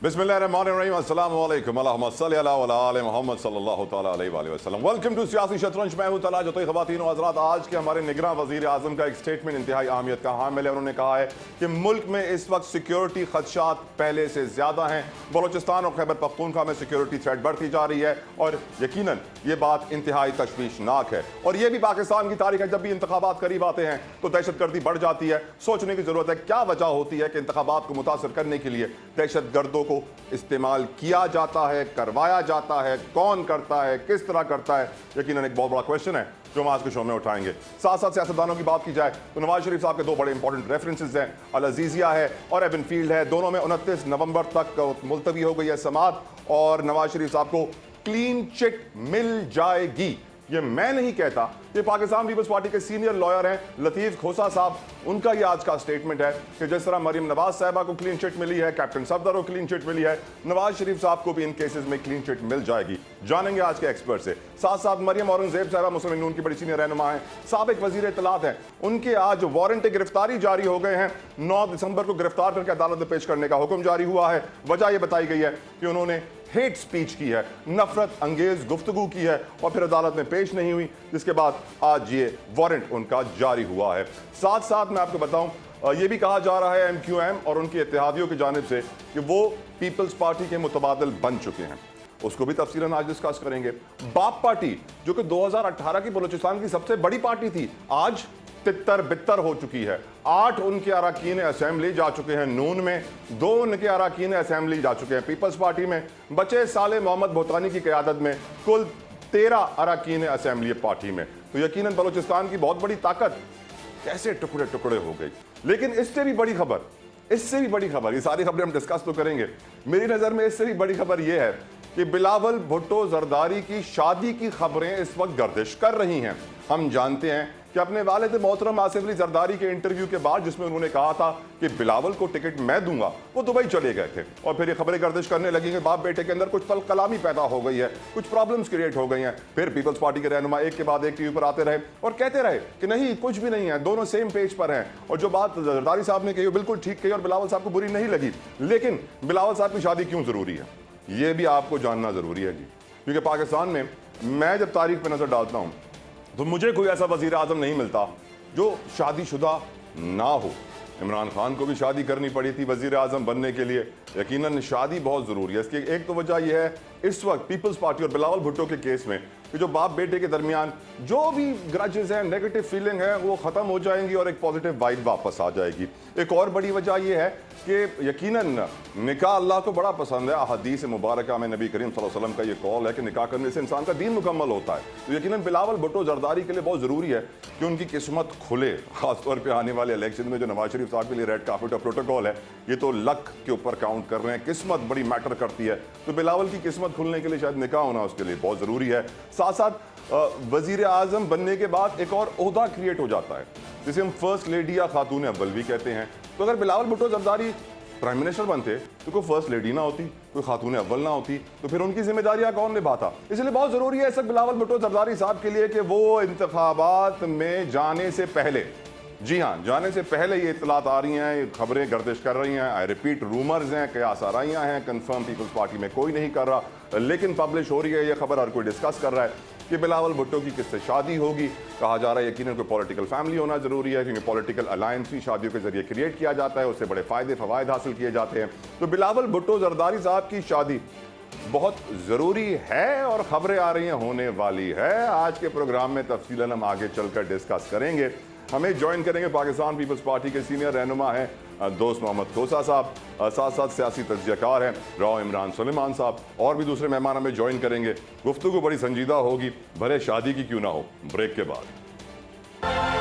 बिस्मिल्लाहिर्रहमानिर्रहीम, अस्सलाम वालेकुम, अल्लाहुम्मा सल्ली अला व आले मोहम्मद सल्लल्लाहु तआला अलैहि वसल्लम। वेलकम टू सियासी शतरंज। मैं हूं तला जतोई। ख़वातीन व हज़रात, आज के हमारे निगरान वज़ीर आज़म का एक स्टेटमेंट इंतहाई अहमियत का हामिल है। उन्होंने कहा है कि मुल्क में इस वक्त सिक्योरिटी खदशात पहले से ज़्यादा हैं। बलोचिस्तान और खैबर पख्तूनख्वा में सिक्योरिटी थ्रेट बढ़ती जा रही है और यकीनन ये बात इंतहाई तशवीशनाक है। और ये भी पाकिस्तान की तारीख है, जब भी इंतखाबात करीब आते हैं तो दहशतगर्दी बढ़ जाती है। सोचने की ज़रूरत है क्या वजह होती है कि इंतखाबात को मुतासर करने के लिए दहशत गर्दों को इस्तेमाल किया जाता है, करवाया जाता है, कौन करता है, किस तरह करता है। यकीनन एक बहुत बड़ा क्वेश्चन है जो हम आज के शो में उठाएंगे। साथ साथ सियासतदानों की बात की जाए तो नवाज शरीफ साहब के दो बड़े इंपॉर्टेंट रेफरेंसेस हैं, अल अजीजिया है और एवन फील्ड है। दोनों में 29 नवंबर तक मुलतवी हो गई है समात और नवाज शरीफ साहब को क्लीन चिट मिल जाएगी। ये मैं नहीं कहता, ये पाकिस्तान पीपल्स पार्टी के सीनियर लॉयर हैं लतीफ़ खोसा साहब, उनका ये आज का स्टेटमेंट है कि जिस तरह मरीम नवाज साहबा को क्लीन चिट मिली है, कैप्टन सफदर को क्लीन चिट मिली है, नवाज शरीफ साहब को भी इन केसेस में क्लीन चिट मिल जाएगी। जानेंगे आज के एक्सपर्ट से। साथ साथ मरियम औरंगजेब साहबा मुस्लिम लीग नून की बड़ी सीनियर रहनुमा है, साबिक वजीर इत्तलात हैं, उनके आज वारंट गिरफ्तारी जारी हो गए हैं। 9 दिसंबर को गिरफ्तार करके अदालत में पेश करने का हुक्म जारी हुआ है। वजह यह बताई गई है कि उन्होंने हेट स्पीच की है, नफरत अंगेज गुफ्तगू की है और फिर अदालत में पेश नहीं हुई, जिसके बाद आज ये वारंट उनका जारी हुआ है। साथ साथ मैं आपको बताऊं, ये भी कहा जा रहा है MQM और उनके इत्तेहादियों की जानिब से कि वो पीपल्स पार्टी के मुतबादिल बन चुके हैं। उसको भी तफसीलन आज डिस्कस करेंगे। बाप पार्टी जो कि 2018 की बलूचिस्तान की सबसे बड़ी पार्टी थी, आज तितर बितर हो चुकी है। 8 उनके अरकान असेंबली जा चुके हैं नून में, 2 उनके अरकान असेंबली जा चुके हैं पीपल्स पार्टी में। बचे साले मोहम्मद भूतानी की क़यादत में कुल 13 अरकान असेंबली पार्टी में। तो यकीनन बलूचिस्तान की बहुत बड़ी ताकत कैसे टुकड़े टुकड़े हो गई। लेकिन इससे भी बड़ी खबर, ये सारी खबरें हम डिस्कस तो करेंगे। मेरी नज़र में इससे भी बड़ी खबर यह है कि बिलावल भुट्टो जरदारी की शादी की खबरें इस वक्त गर्दिश कर रही हैं। हम जानते हैं कि अपने वालिद मोहतरम आसिफ अली जरदारी के इंटरव्यू के बाद, जिसमें उन्होंने कहा था कि बिलावल को टिकट मैं दूंगा, वो दुबई चले गए थे और फिर ये खबरें गर्दिश करने लगी कि बाप बेटे के अंदर कुछ तल कलामी पैदा हो गई है, कुछ प्रॉब्लम्स क्रिएट हो गई हैं। फिर पीपल्स पार्टी के रहनुमा एक के बाद एक टीवी पर आते रहे और कहते रहे कि नहीं, कुछ भी नहीं है, दोनों सेम पेज पर हैं। और जो बात जरदारी साहब ने कही वो बिल्कुल ठीक कही और बिलावल साहब को बुरी नहीं लगी। लेकिन बिलावल साहब की शादी क्यों ज़रूरी है, ये भी आपको जानना ज़रूरी है जी। क्योंकि पाकिस्तान में मैं जब तारीख पर नज़र डालता हूँ तो मुझे कोई ऐसा वज़ीर आज़म नहीं मिलता जो शादीशुदा ना हो। इमरान खान को भी शादी करनी पड़ी थी वज़ीर आज़म बनने के लिए। यकीनन शादी बहुत ज़रूरी है। इसकी एक तो वजह यह है इस वक्त पीपल्स पार्टी और बिलावल भुट्टो के केस में कि जो बाप बेटे के दरमियान जो भी ग्रजेस हैं, नेगेटिव फीलिंग है, वो ख़त्म हो जाएंगी और एक पॉजिटिव वाइब वापस आ जाएगी। एक और बड़ी वजह यह है कि यकीनन निकाह अल्लाह को बड़ा पसंद है। हदीस मुबारक में नबी करीम सल्लल्लाहु अलैहि वसल्लम का ये कौल है कि निकाह करने से इंसान का दीन मुकम्मल होता है। तो यकीनन बिलावल भुट्टो जरदारी के लिए बहुत ज़रूरी है कि उनकी किस्मत खुले। ख़ासतौर पर आने वाले इलेक्शन में जो नवाज शरीफ साहब के लिए रेड कार्पेट और प्रोटोकॉल है, ये तो लक के ऊपर काउंट कर रहे हैं। किस्मत बड़ी मैटर करती है, तो बिलावल की किस्मत खुलने के लिए शायद निकाह होना उसके लिए बहुत ज़रूरी है। साथ साथ वज़ीर आज़म बनने के बाद एक और ओहदा क्रिएट हो जाता है, जिसे हम फर्स्ट लेडी या खातून अव्वल भी कहते हैं। तो अगर बिलावल भुट्टो जरदारी प्राइम मिनिस्टर बनते तो कोई फर्स्ट लेडी ना होती, कोई खातून अव्वल ना होती, तो फिर उनकी जिम्मेदारियां कौन निभाता। इसलिए बहुत ज़रूरी है सर बिलावल भुट्टो जरदारी साहब के लिए कि वो इंतखाबात में जाने से पहले, जी हाँ, जाने से पहले ये इत्तलात आ रही हैं, ये खबरें गर्दिश कर रही हैं, आई रिपीट रूमर्स हैं, कयास आराइयाँ हैं, कंफर्म पीपल्स पार्टी में कोई नहीं कर रहा, लेकिन पब्लिश हो रही है ये खबर, हर कोई डिस्कस कर रहा है कि बिलावल भुट्टो की किससे शादी होगी। कहा जा रहा है यकीनन कोई पॉलिटिकल फैमिली होना ज़रूरी है, क्योंकि पॉलिटिकल अलायंस भी शादियों के जरिए क्रिएट किया जाता है, उससे बड़े फ़ायदे फ़वायद हासिल किए जाते हैं। तो बिलावल भुट्टो जरदारी साहब की शादी बहुत ज़रूरी है और ख़बरें आ रही हैं होने वाली है। आज के प्रोग्राम में तफसीलन हम आगे चलकर डिस्कस करेंगे। हमें ज्वाइन करेंगे पाकिस्तान पीपल्स पार्टी के सीनियर रहनुमा हैं दोस्त मोहम्मद खोसा साहब, साथ साथ सियासी तज्ज़ियाकार हैं राव इमरान सुलेमान साहब, और भी दूसरे मेहमान हमें ज्वाइन करेंगे। गुफ्तगू बड़ी संजीदा होगी, भले शादी की क्यों ना हो। ब्रेक के बाद